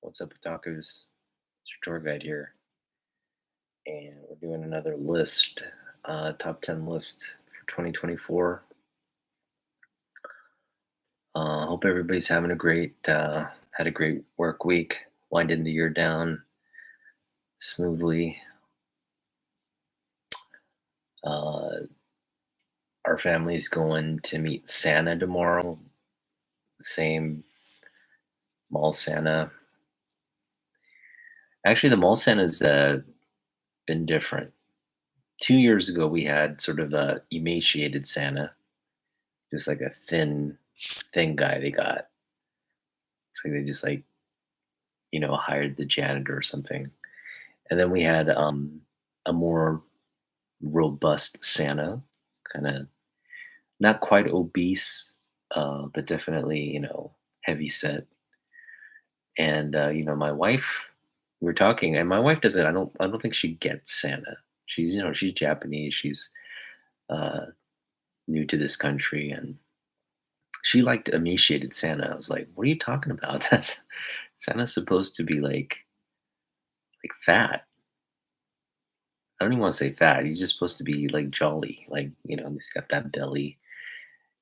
What's up, otakus? It's your tour guide here, and we're doing another list, top 10 list for 2024. Hope everybody's having had a great work week, winding the year down smoothly. Uh, our family's going to meet Santa tomorrow, the same mall Santa. Actually, the mall Santa's been different. 2 years ago, we had sort of a emaciated Santa, just like a thin guy they got. It's like they just hired the janitor or something. And then we had a more robust Santa, kind of not quite obese, but definitely, heavy set. And my wife, we were talking, and my wife doesn't. I don't think she gets Santa. She's Japanese. She's uh, new to this country, and she liked emaciated Santa. I was like, "What are you talking about? That's Santa's supposed to be like fat. I don't even want to say fat. He's just supposed to be like jolly. He's got that belly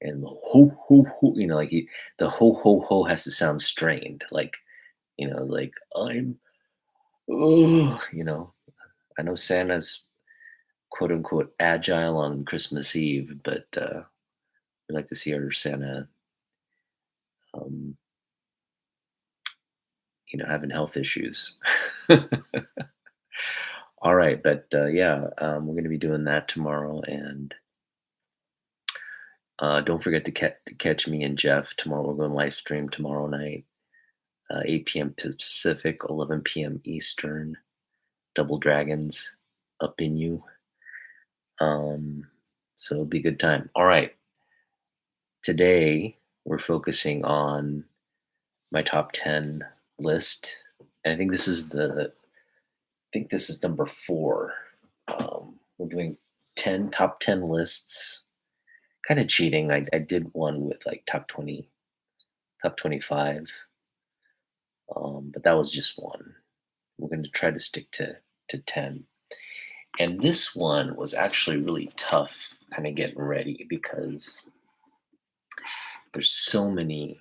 and the ho ho ho. The ho ho ho has to sound strained. Like I'm. Oh, I know Santa's quote unquote agile on Christmas Eve, but we like to see our Santa, um, having health issues. All right, but yeah, we're going to be doing that tomorrow, and don't forget to catch me and Jeff tomorrow. We're going live stream tomorrow night, 8 p.m. Pacific, 11 p.m. Eastern. Double Dragons up in you. So it'll be a good time. All right, today we're focusing on my top 10 list, and I think this is number 4. We're doing top 10 lists. Kind of cheating. I did one with like top 20, top 25, but that was just one. We're going to try to stick to 10. And this one was actually really tough, kind of getting ready, because there's so many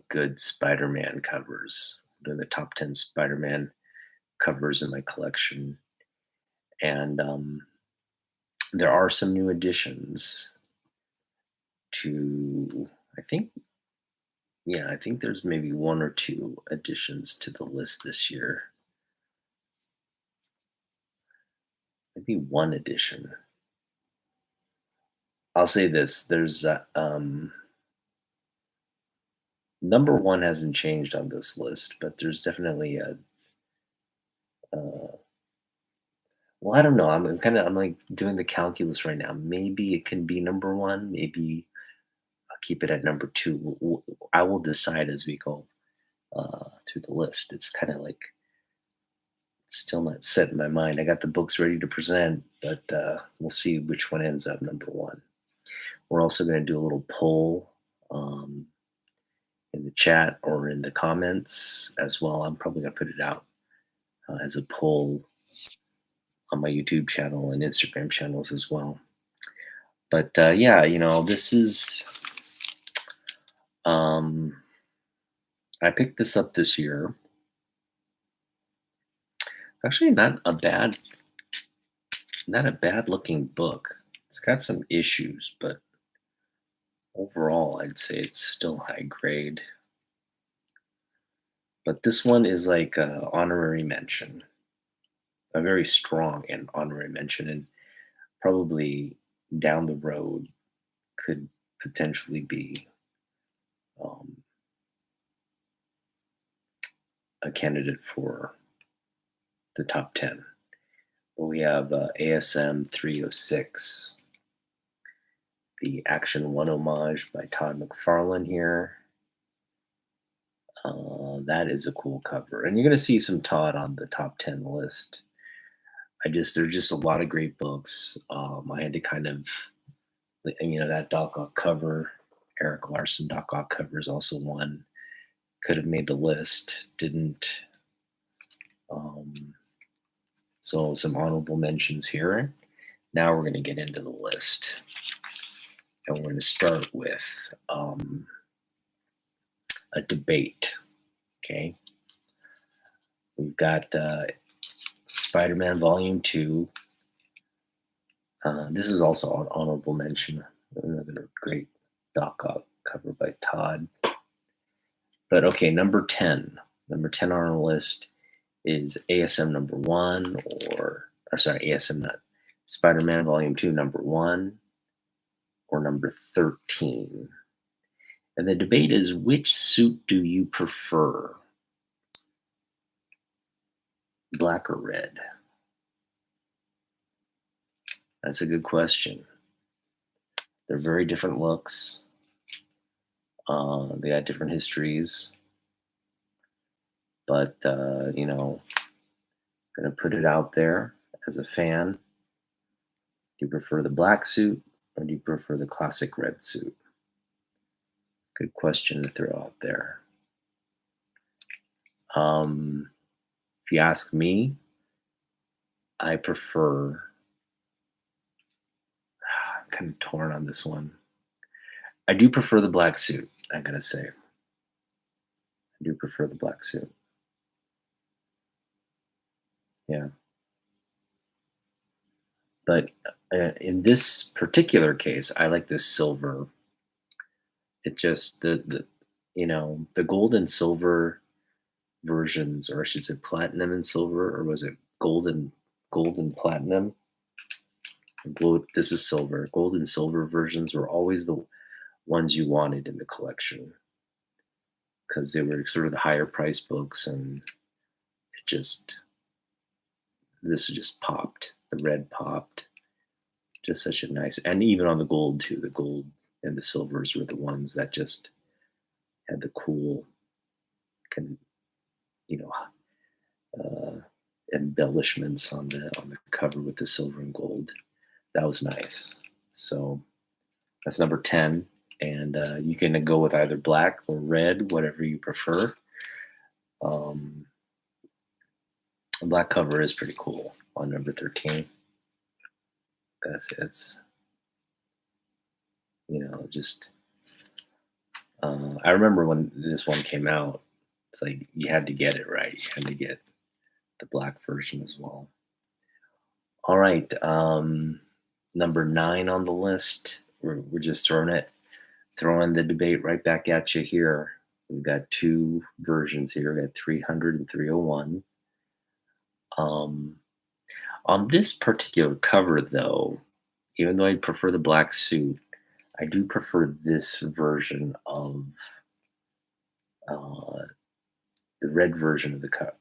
good Spider-Man covers. They're the top 10 Spider-Man covers in my collection, and there are some new additions to. I think there's maybe one or two additions to the list this year. Maybe one addition. I'll say this: there's number one hasn't changed on this list, but there's definitely a. Uh, well, I don't know. I'm like doing the calculus right now. Maybe it can be number one. Maybe I'll keep it at number two. I will decide as we go through the list. It's kind of like it's still not set in my mind. I got the books ready to present, but we'll see which one ends up number one. We're also going to do a little poll um, in the chat or in the comments as well. I'm probably going to put it out as a poll on my YouTube channel and Instagram channels as well. But yeah, this is. I picked this up this year. Actually, not a bad looking book. It's got some issues, but overall, I'd say it's still high grade. But this one is like a honorary mention, a very strong and honorary mention, and probably down the road could potentially be um, a candidate for the top 10. But we have ASM 306, the Action 1 homage by Todd McFarlane here. That is a cool cover. And you're going to see some Todd on the top 10 list. There's just a lot of great books. I had to kind of, that Doc Ock cover, Eric Larson Doc Ock cover is also one could have made the list, didn't. So some honorable mentions here. Now we're going to get into the list. And we're going to start with a debate. Okay. We've got Spider-Man Volume 2. This is also an honorable mention. Another great doc cover by Todd. But okay, number 10. Number 10 on our list is ASM number 1, or sorry, ASM not. Spider-Man Volume 2, number 1, or number 13. And the debate is, which suit do you prefer? Black or red? That's a good question. They're very different looks. They got different histories. But, you know, gonna put it out there as a fan. Do you prefer the black suit or do you prefer the classic red suit? Good question to throw out there. If you ask me, I prefer, I'm kind of torn on this one. I do prefer the black suit, I gotta say. I do prefer the black suit. Yeah. But in this particular case, I like this silver. It just, the you know, the gold and silver versions, or I should say platinum and silver, or was it gold and platinum? Gold, this is silver. Gold and silver versions were always the ones you wanted in the collection because they were sort of the higher price books, and it just, this just popped. The red popped. Just such a nice, and even on the gold too. The gold and the silvers were the ones that just had the cool, kind of, you know, embellishments on the cover with the silver and gold. That was nice. So that's number 10, and you can go with either black or red, whatever you prefer. The black cover is pretty cool on number 13. It's you know, just I remember when this one came out, it's like you had to get it right. You had to get the black version as well. All right, number 9 on the list. We're just throwing the debate right back at you here. We've got 2 versions here. We got 300 and 301. On this particular cover, though, even though I prefer the black suit, I do prefer this version of the red version of the cover.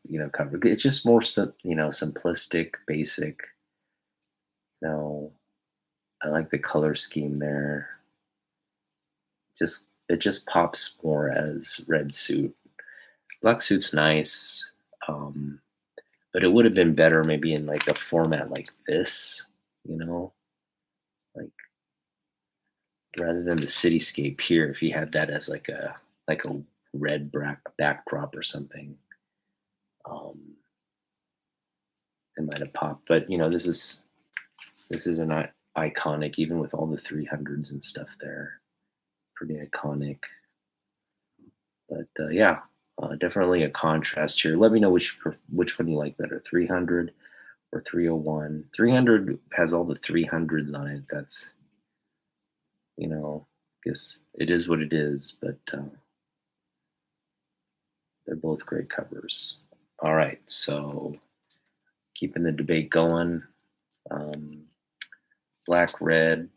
It's just more simplistic, basic. I like the color scheme there. It just pops more as red suit. Black suit's nice, but it would have been better maybe in like a format like this, like rather than the cityscape here. If you had that as like a red backdrop or something, it might have popped. But this is an iconic, even with all the 300s and stuff there. Pretty iconic. But yeah, definitely a contrast here. Let me know which one you like better, 300 or 301. 300 has all the 300s on it. That's, I guess it is what it is, but they're both great covers. All right, so keeping the debate going. Black, red,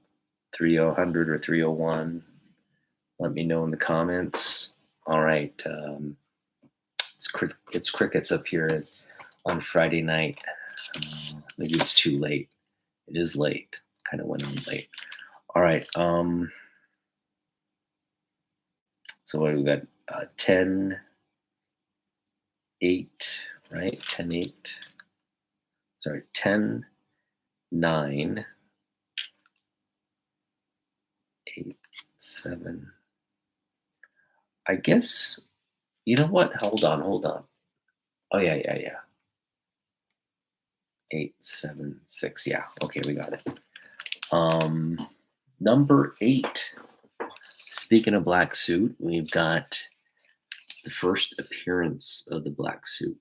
300 or 301. Let me know in the comments. All right, it's crickets up here on Friday night. Maybe it's too late. It is late. Kind of went on late. All right. So what do we got? 10, 8, right? 10, 8. Sorry, 10, 9, 8, 7. I guess, You know what? Hold on, hold on. Oh yeah, yeah, yeah. 876. Yeah. Okay, we got it. Number 8. Speaking of black suit, we've got the first appearance of the black suit.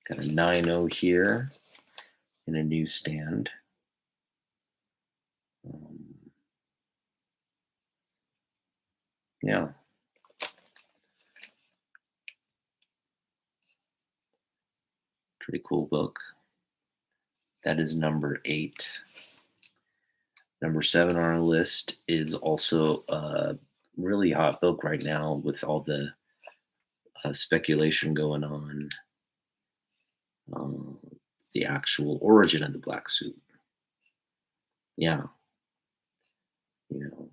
Got a 9.0 here in a newsstand. Yeah. Pretty cool book. That is number 8. Number 7 on our list is also a really hot book right now with all the speculation going on. It's the actual origin of the black suit. Yeah. You know,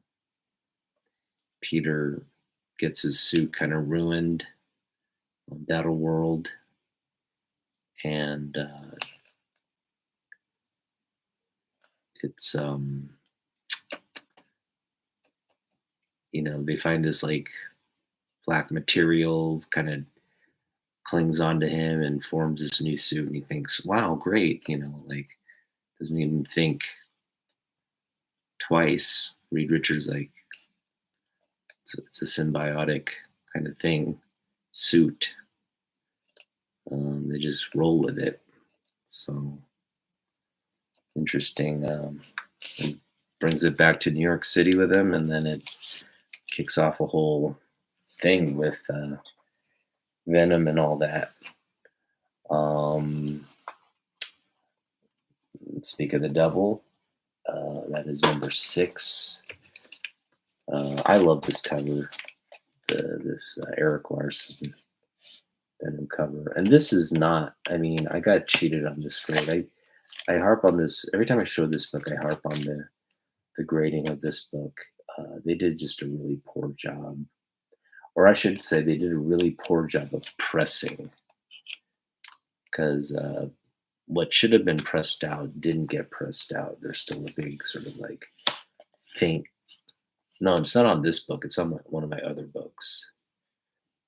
Peter gets his suit kind of ruined on Battle World, and it's they find this like black material kind of clings onto him and forms this new suit, and he thinks, wow, great, like doesn't even think twice. Reed Richards like it's a symbiotic kind of thing suit. They just roll with it. So interesting. It brings it back to New York City with him, and then it kicks off a whole thing with Venom and all that. Speak of the Devil, that is number 6. I love this cover, this Eric Larson Venom cover, and this is not. I mean, I got cheated on this grade. I harp on this every time I show this book. I harp on the grading of this book. They did just a really poor job, or I should say, they did a really poor job of pressing, because what should have been pressed out didn't get pressed out. There's still a big sort of like faint. No, it's not on this book. It's on one of my other books.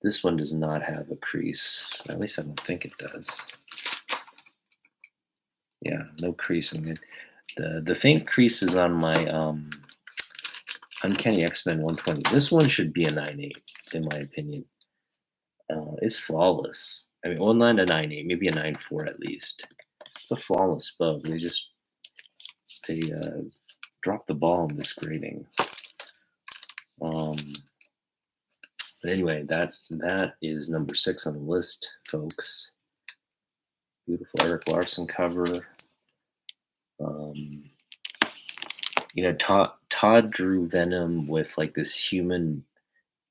This one does not have a crease. At least I don't think it does. Yeah, no crease in it. The faint crease is on my Uncanny X-Men 120. This one should be a 9.8, in my opinion. It's flawless. I mean, well, not a 9.8, maybe a 9.4 at least. It's a flawless book. They dropped the ball in this grading. But anyway, that is number 6 on the list, folks. Beautiful Eric Larson cover. Todd drew Venom with like this human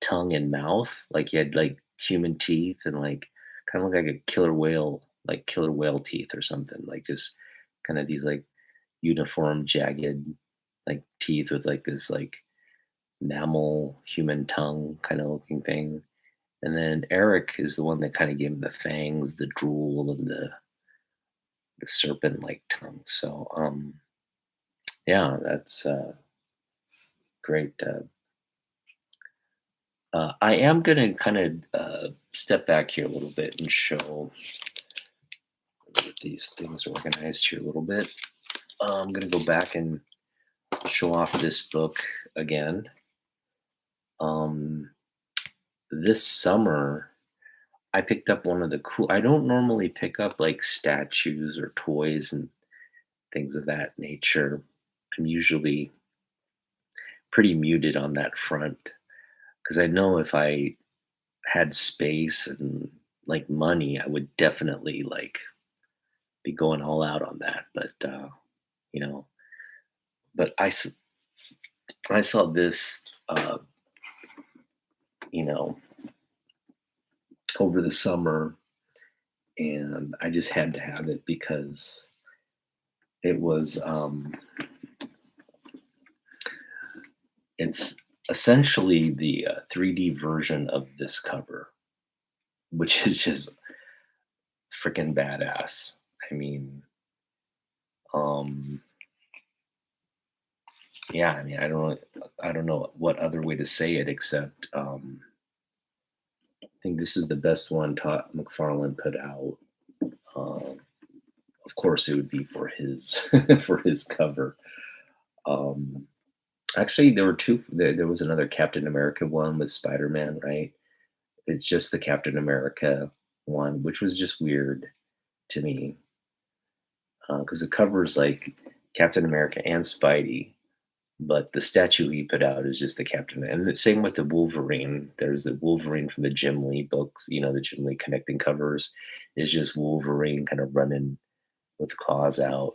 tongue and mouth, like he had like human teeth and like kind of like a killer whale teeth or something, like just kind of these like uniform jagged like teeth with like this like mammal human tongue kind of looking thing. And then Eric is the one that kind of gave him the fangs, the drool, and the serpent like tongue. So yeah, that's great. I am going to kind of step back here a little bit and show, get these things organized here a little bit. I'm going to go back and show off this book again. This summer, I picked up one of the cool. I don't normally pick up like statues or toys and things of that nature. I'm usually pretty muted on that front, because I know if I had space and like money, I would definitely like be going all out on that. But you know, but I saw this, you know, over the summer, and I just had to have it because it was it's essentially the 3D version of this cover, which is just freaking badass. I mean, yeah, I mean, I don't know what other way to say it except I think this is the best one Todd McFarlane put out. Um, of course, it would be for his for his cover. Um, Actually, there were two. There was another Captain America one with Spider Man, right? It's just the Captain America one, which was just weird to me because it covers like Captain America and Spidey, but the statue he put out is just the Captain. And the same with the Wolverine. There's the Wolverine from the Jim Lee books, the Jim Lee connecting covers is just Wolverine kind of running with claws out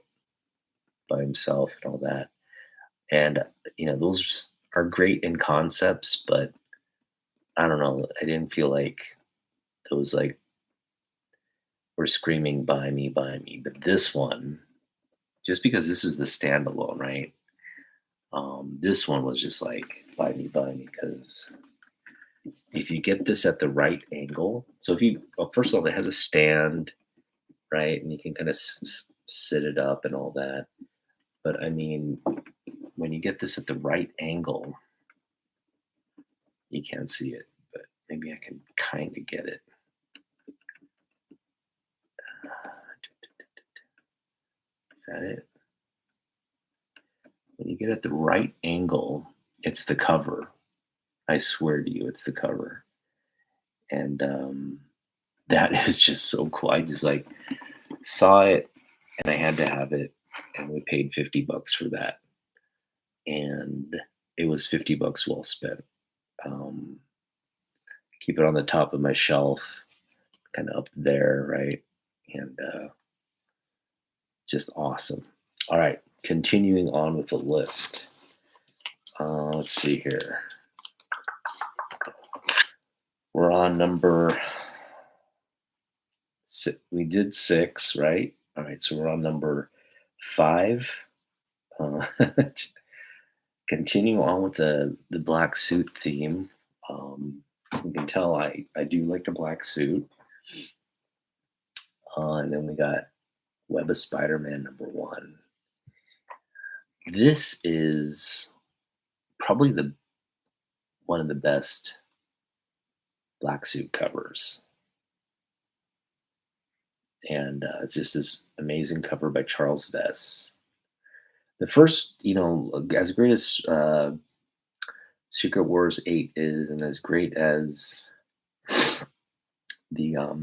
by himself and all that. And those are great in concepts, but I don't know. I didn't feel like those like were screaming buy me. But this one, just because this is the standalone, right? This one was just like buy me, because if you get this at the right angle, so if you, well, first of all, it has a stand, right? And you can kind of sit it up and all that. But I mean, when you get this at the right angle, you can't see it, but maybe I can kind of get it. Is that it? When you get it at the right angle, it's the cover. I swear to you, it's the cover. And that is just so cool. I just like saw it and I had to have it. And we paid $50 for that. And it was $50 well spent. Um, Keep it on the top of my shelf, kind of up there, right? And just awesome. All right, continuing on with the list. Let's see here. We're on number six. We did six, right? All right, so we're on number five. Uh, continue on with the black suit theme. You can tell I do like the black suit. And then we got Web of Spider-Man number one. This is probably the one of the best black suit covers, and it's just this amazing cover by Charles Vess. The first, as great as Secret Wars 8 is, and as great as the uh,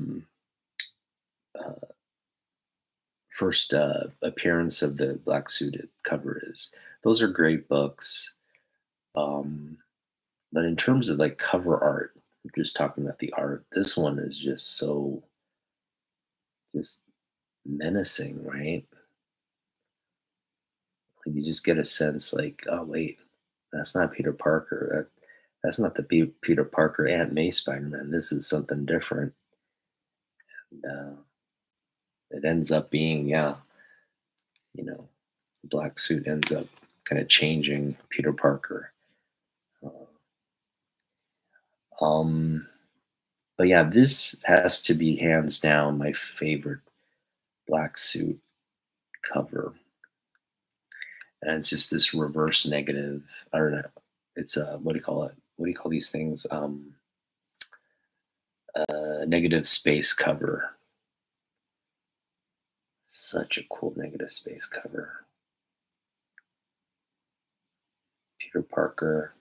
first appearance of the black suited cover is, those are great books. But in terms of like cover art, just talking about the art, this one is just so just menacing, right? Like you just get a sense like, oh wait, that's not Peter Parker. That's not the Peter Parker Aunt May Spider-Man. This is something different. And it ends up being, yeah, the black suit ends up kind of changing Peter Parker. Um, but yeah, this has to be hands down my favorite black suit cover. And it's just this reverse negative. I don't know. It's what do you call it? What do you call these things? Negative space cover. Such a cool negative space cover. Peter Parker,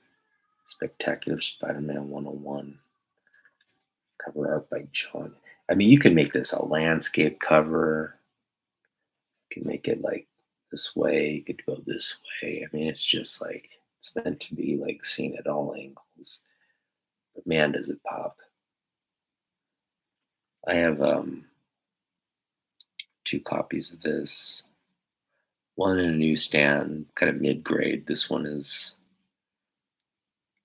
Spectacular Spider-Man 101. Cover art by John. I mean, you could make this a landscape cover. You can make it like this way. You could go this way. I mean, it's just like it's meant to be like seen at all angles. But man, does it pop! I have two copies of this. One in a newsstand, kind of mid-grade. This one is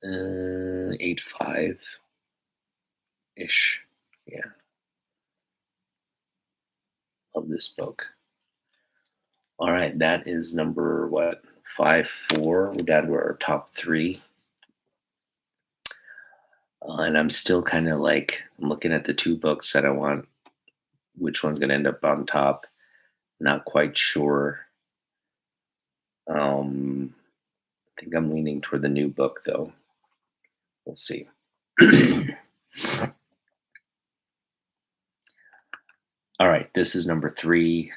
8.5 ish. Yeah, love this book. All right, that is number what, 5-4. We're down to our top three. And I'm still kind of like, I'm looking at the two books that I want, which one's going to end up on top. Not quite sure. Um, think I'm leaning toward the new book, though. We'll see. All right, this is number three.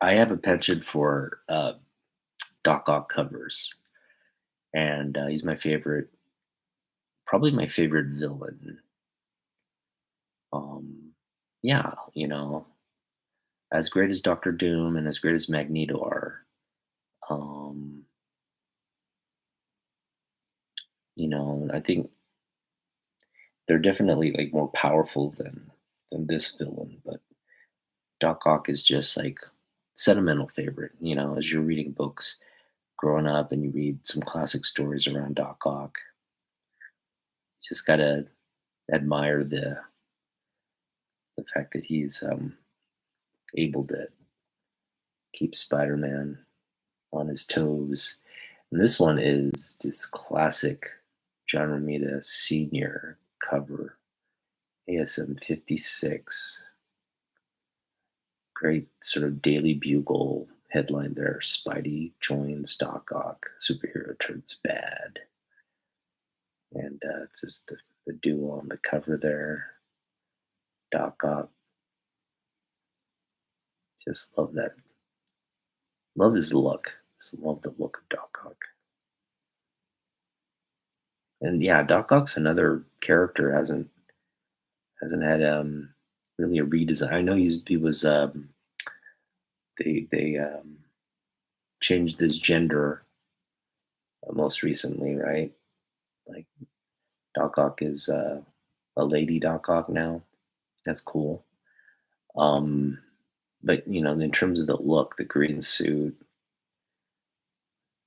I have a penchant for Doc Ock covers, and he's my favorite, probably my favorite villain. Um, yeah, as great as Doctor Doom and as great as Magneto are, um, I think they're definitely like more powerful than this villain. But Doc Ock is just like sentimental favorite. As you're reading books growing up and you read some classic stories around Doc Ock, you just gotta admire the fact that he's able to keep Spider-Man on his toes. And this one is just classic John Romita Sr. cover, ASM 56. Great sort of Daily Bugle headline there. Spidey joins Doc Ock. Superhero turns bad. And it's just the duo on the cover there. Doc Ock. Just love that. Love his look. Just love the look of Doc Ock. And yeah, Doc Ock's another character hasn't had really a redesign. I know he was they changed his gender most recently, right? Like Doc Ock is a lady Doc Ock now. That's cool. Um, but in terms of the look, the green suit,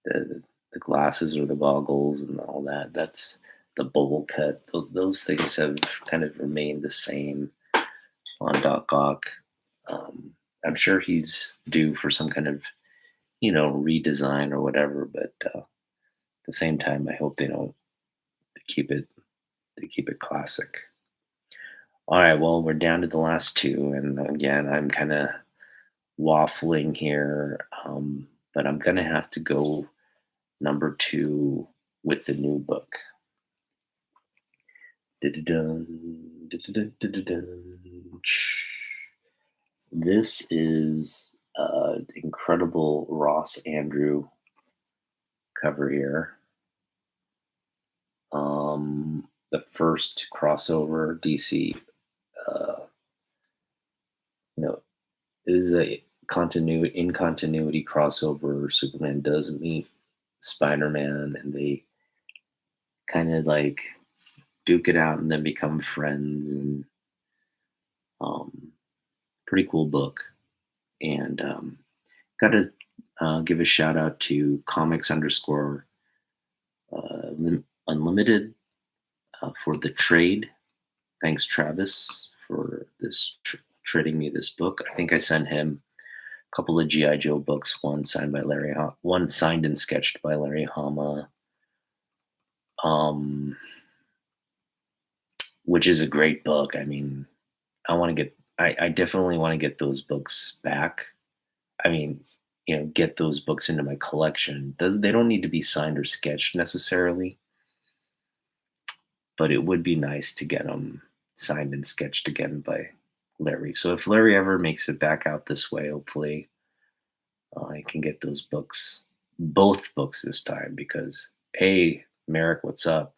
the glasses or the goggles and all that, that's the bowl cut. Those things have kind of remained the same on Doc Ock. I'm sure he's due for some kind of redesign or whatever, but at the same time, I hope they don't keep it they keep it classic. All right, well, we're down to the last two, and again, I'm kind of waffling here, but I'm gonna have to go number two with the new book. Dun-dun-dun, dun-dun-dun-dun-dun. This is incredible Ross Andrew cover here. The first crossover DC, uh, is a continuity crossover. Superman doesn't meet Spider-Man, and they kind of like duke it out and then become friends. And pretty cool book. And got to give a shout out to comics underscore unlimited for the trade. Thanks, Travis, for this trading me this book. I think I sent him a couple of GI Joe books. One signed by one signed and sketched by Larry Hama, which is a great book. I mean, I definitely want to get those books back. I mean, get those books into my collection. They don't need to be signed or sketched necessarily, but it would be nice to get them signed and sketched again by Larry. So if Larry ever makes it back out this way, hopefully I can get those books, both books this time, because hey, Merrick, what's up?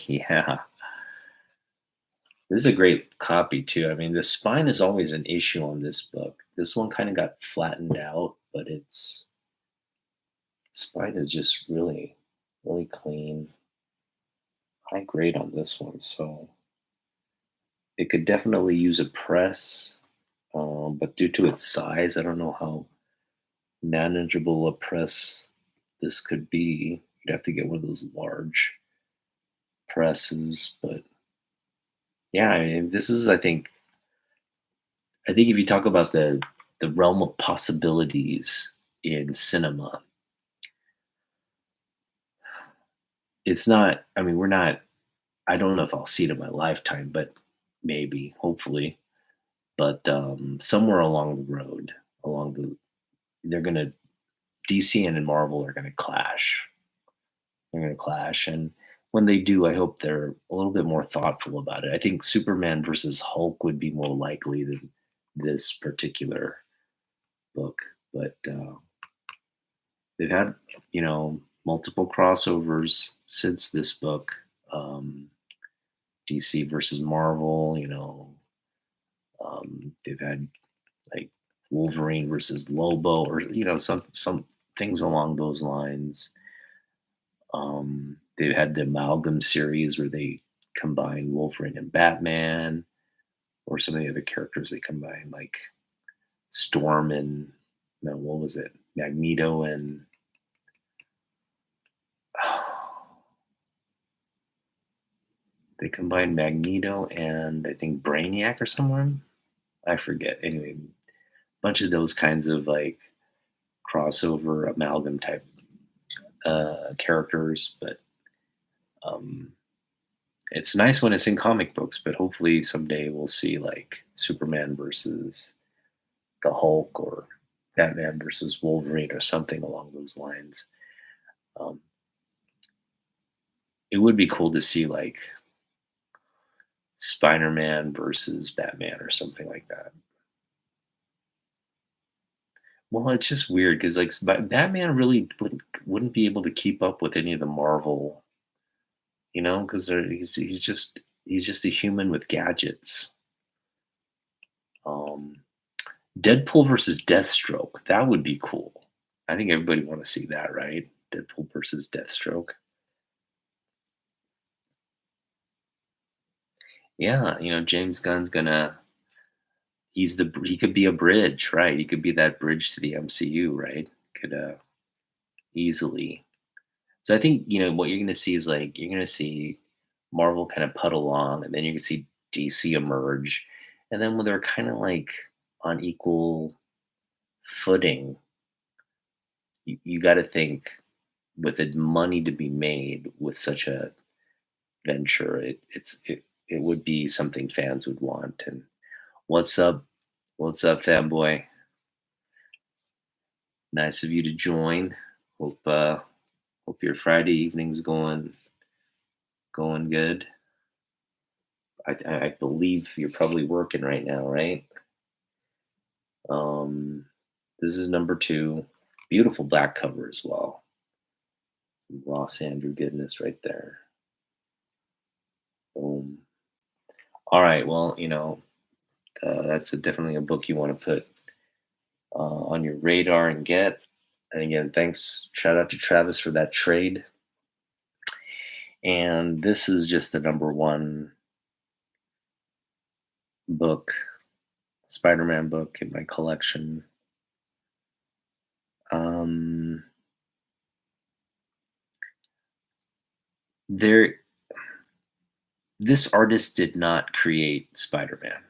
Yeah. This is a great copy too. I mean, the spine is always an issue on this book. This one kind of got flattened out, but spine is just really, really clean. High grade on this one, so it could definitely use a press, but due to its size, I don't know how manageable a press this could be. You'd have to get one of those large presses, but yeah, I mean, this is, I think if you talk about the realm of possibilities in cinema, it's not. I mean, we're not. I don't know if I'll see it in my lifetime, but maybe, hopefully. But somewhere along the road, along they're gonna DC and Marvel are gonna clash. They're gonna clash, and when they do, I hope they're a little bit more thoughtful about it. I think Superman versus Hulk would be more likely than this particular book, but they've had, multiple crossovers since this book. DC versus Marvel, they've had like Wolverine versus Lobo, or some things along those lines. They've had the Amalgam series where they combine Wolverine and Batman, or some of the other characters they combine, like Storm and no, what was it? Magneto and they combined Magneto and I think Brainiac or someone. I forget. Anyway, bunch of those kinds of like crossover amalgam type characters, but um, it's nice when it's in comic books. But hopefully someday we'll see like Superman versus the Hulk or Batman versus Wolverine or something along those lines. Um, it would be cool to see like Spider-Man versus Batman or something like that. Well, it's just weird because like Batman really wouldn't be able to keep up with any of the Marvel, because he's just a human with gadgets. Um, Deadpool versus Deathstroke, that would be cool. I think everybody want to see that, right? Deadpool versus Deathstroke. Yeah, James Gunn's gonna he could be a bridge, right? He could be that bridge to the MCU, right? Could easily. So I think, what you're gonna see is like you're gonna see Marvel kind of putt along, and then you're gonna see DC emerge. And then when they're kind of like on equal footing, you gotta think with the money to be made with such a venture, it would be something fans would want. And what's up? What's up, fanboy? Nice of you to join. Hope your Friday evening's going good. I believe you're probably working right now, right? Um, this is number two. Beautiful back cover as well. Ross Andrew goodness right there. Boom. All right. Well, that's definitely a book you want to put on your radar and get. And again, thanks. Shout out to Travis for that trade. And this is just the number one book, Spider-Man book in my collection. Um, there, this artist did not create Spider-Man.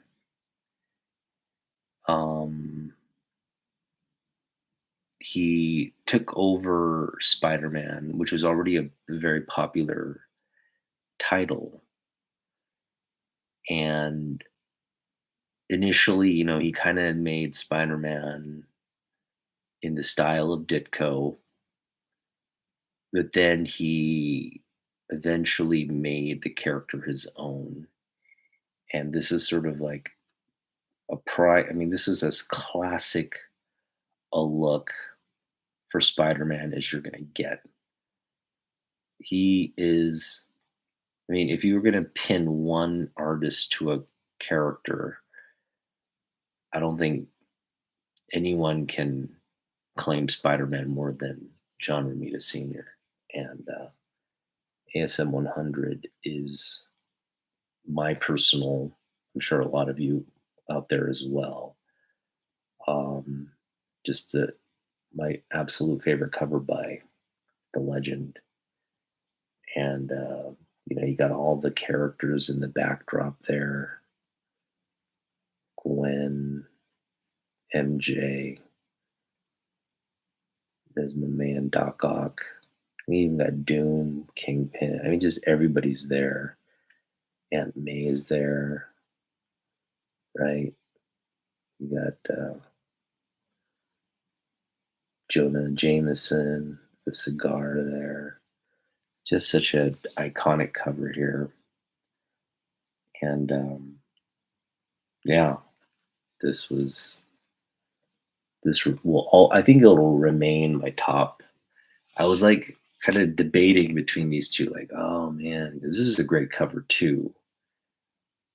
He took over Spider-Man, which was already a very popular title, and initially, he kind of made Spider-Man in the style of Ditko, but then he eventually made the character his own. And this is sort of like I mean, this is as classic a look for Spider-Man as you're going to get. He is, I mean, if you were going to pin one artist to a character, I don't think anyone can claim Spider-Man more than John Romita Sr. And ASM 100 is my personal, I'm sure a lot of you out there as well. Just my absolute favorite cover by the legend. And you got all the characters in the backdrop there. Gwen, MJ, there's my man Doc Ock. We even got Doom, Kingpin. I mean, just everybody's there. Aunt May is there, right? You got Jonah Jameson, the cigar there. Just such a iconic cover here. And yeah, this was this will all. I think it'll remain my top. I was like kind of debating between these two, like, oh man, this is a great cover too,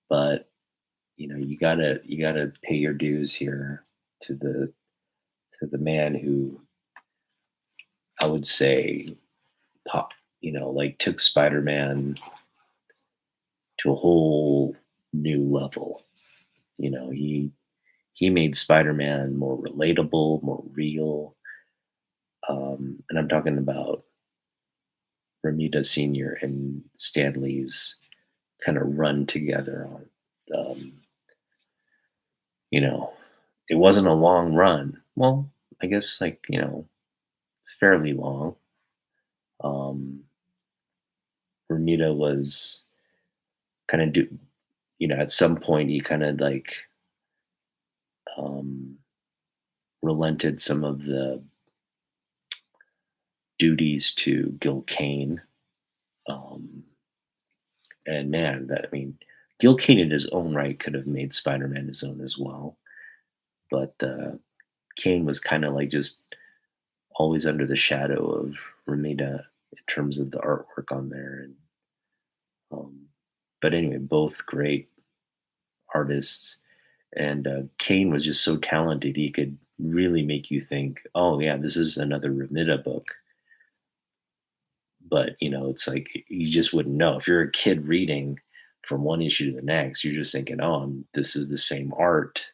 but you gotta pay your dues here to the man who I would say pop, like took Spider-Man to a whole new level. He made Spider-Man more relatable, more real. And I'm talking about Ramita Sr. and Stanley's kind of run together on, you know, it wasn't a long run. Well, I guess like, fairly long. Um, Ramita was kind of at some point he kind of like um, relented some of the duties to Gil Kane. Um, and man, I mean, Gil Kane in his own right could have made Spider-Man his own as well, but Kane was kind of like just always under the shadow of Ramita in terms of the artwork on there. And um, but anyway, both great artists. And Kane was just so talented; he could really make you think, "Oh yeah, this is another Ramita book." But it's like you just wouldn't know if you're a kid reading from one issue to the next. You're just thinking, "Oh, this is the same art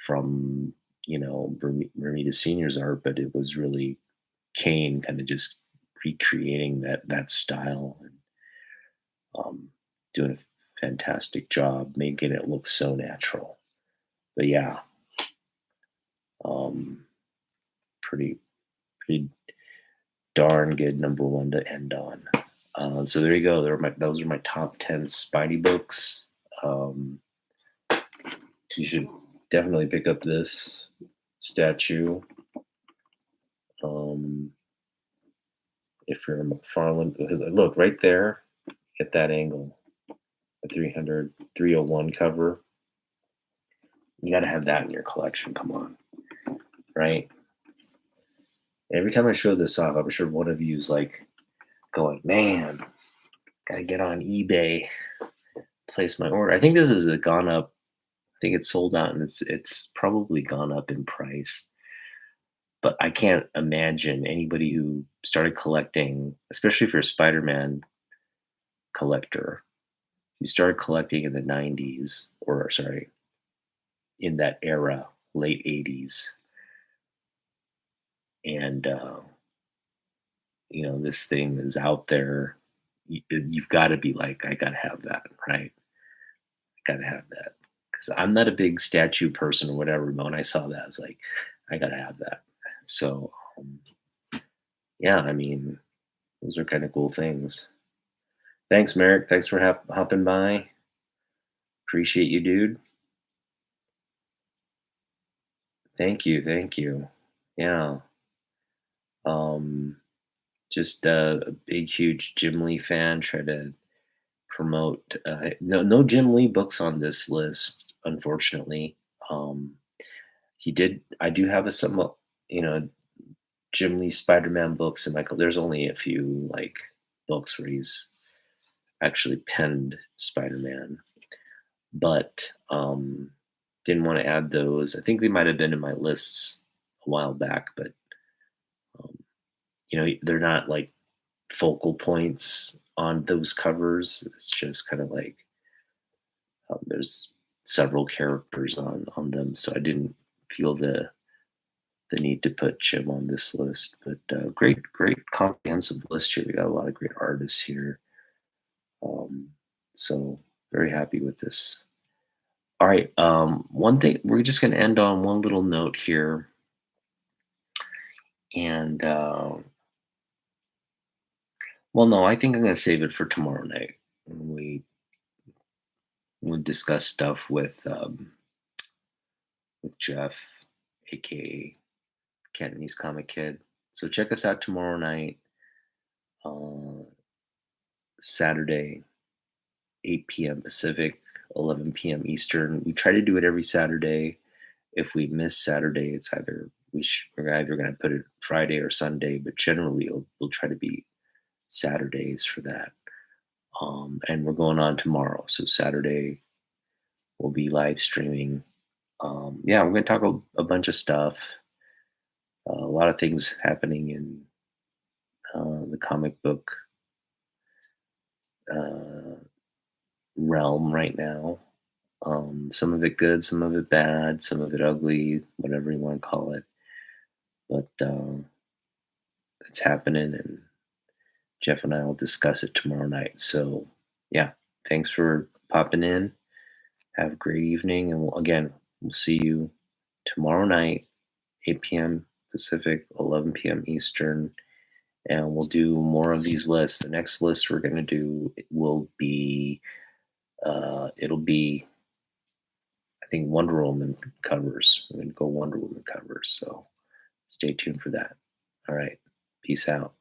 from Bermuda Senior's art," but it was really Kane kind of just recreating that style and doing a fantastic job making it look so natural. But yeah, um, pretty pretty darn good number one to end on. So there you go. Those are my top 10 Spidey books. Um, you should definitely pick up this statue. Um, if you're in McFarland, because look right there at that angle, the 300 301 cover. You got to have that in your collection. Come on, right? Every time I show this off, I'm sure one of you is like going, "Man, gotta get on eBay, place my order." I think this has gone up. I think it's sold out, and it's probably gone up in price. But I can't imagine anybody who started collecting, especially if you're a Spider-Man collector, you started collecting in the 90s, or sorry, in that era, late 80s, and this thing is out there. You've got to be like, I got to have that, right? Got to have that because I'm not a big statue person or whatever. But when I saw that, I was like, I got to have that. So, yeah, I mean, those are kind of cool things. Thanks, Merrick. Thanks for hopping by. Appreciate you, dude. Thank you. Thank you. Yeah. Um, just a big, huge Jim Lee fan. Try to promote. No Jim Lee books on this list, unfortunately. Um, he did. I do have some, you know, Jim Lee Spider-Man books, and Michael. There's only a few like books where he's actually penned Spider-Man, but didn't want to add those. I think they might have been in my lists a while back, but um, they're not like focal points on those covers. It's just kind of like there's several characters on them, so I didn't feel the need to put Jim on this list. But great comprehensive list here. We got a lot of great artists here. Um, so very happy with this. All right. One thing we're just going to end on one little note here, and well, no, I think I'm going to save it for tomorrow night when we discuss stuff with Jeff, aka Cantonese Comic Kid. So check us out tomorrow night, uh, Saturday, 8 p.m. Pacific, 11 p.m. Eastern. We try to do it every Saturday. If we miss Saturday, it's either we're either going to put it Friday or Sunday, but generally we'll try to be Saturdays for that. And we're going on tomorrow, so Saturday we'll be live streaming. Yeah, we're going to talk a bunch of stuff. A lot of things happening in the comic book uh, realm right now. Some of it good, some of it bad, some of it ugly, whatever you want to call it. But it's happening, and Jeff and I will discuss it tomorrow night. So, yeah, thanks for popping in. Have a great evening, and we'll see you tomorrow night, 8 p.m. Pacific, 11 p.m. Eastern, and we'll do more of these lists. The next list we're going to do will be, it'll be, I think, Wonder Woman covers. We're going to go Wonder Woman covers, so stay tuned for that. All right, peace out.